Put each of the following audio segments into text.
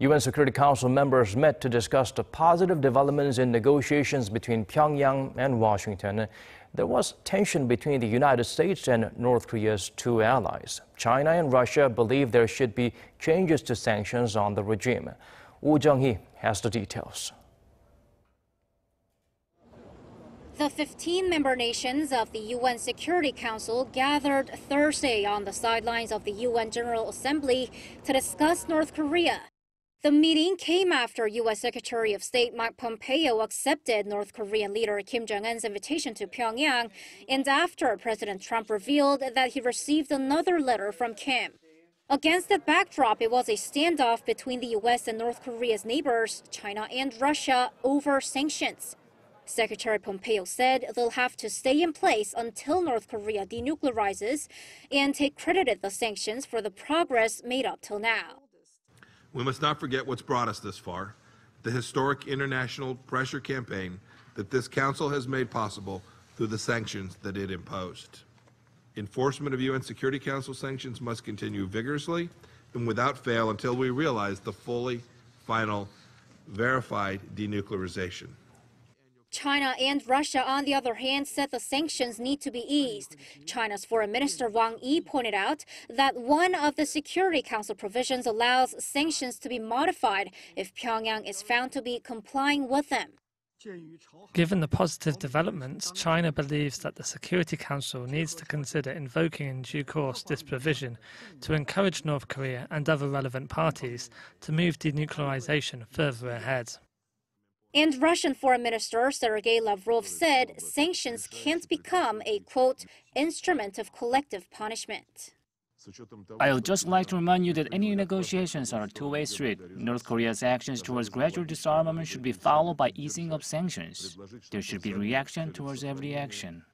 UN Security Council members met to discuss the positive developments in negotiations between Pyongyang and Washington. There was tension between the United States and North Korea's two allies. China and Russia believe there should be changes to sanctions on the regime. Jung-hee has the details. The 15 member nations of the UN Security Council gathered Thursday on the sidelines of the UN General Assembly to discuss North Korea. The meeting came after U.S. Secretary of State Mike Pompeo accepted North Korean leader Kim Jong-un's invitation to Pyongyang, and after President Trump revealed that he received another letter from Kim. Against that backdrop, it was a standoff between the U.S. and North Korea's neighbors, China and Russia, over sanctions. Secretary Pompeo said they'll have to stay in place until North Korea denuclearizes and credited the sanctions for the progress made up till now. We must not forget what's brought us this far, the historic international pressure campaign that this Council has made possible through the sanctions that it imposed. Enforcement of UN Security Council sanctions must continue vigorously and without fail until we realize the fully, final, verified denuclearization. China and Russia, on the other hand, said the sanctions need to be eased. China's Foreign Minister Wang Yi pointed out that one of the Security Council provisions allows sanctions to be modified if Pyongyang is found to be complying with them. Given the positive developments, China believes that the Security Council needs to consider invoking in due course this provision to encourage North Korea and other relevant parties to move denuclearization further ahead. And Russian Foreign Minister Sergei Lavrov said sanctions can't become a, quote, instrument of collective punishment. I would just like to remind you that any negotiations are a two-way street. North Korea's actions towards gradual disarmament should be followed by easing of sanctions. There should be reaction towards every action.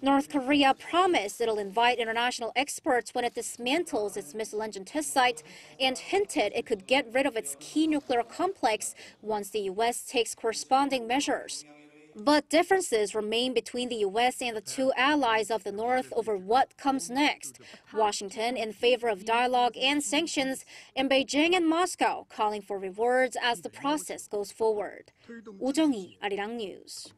North Korea promised it'll invite international experts when it dismantles its missile engine test site and hinted it could get rid of its key nuclear complex once the U.S. takes corresponding measures. But differences remain between the U.S. and the two allies of the North over what comes next. Washington in favor of dialogue and sanctions, and Beijing and Moscow calling for rewards as the process goes forward. Jung-hee, Arirang News.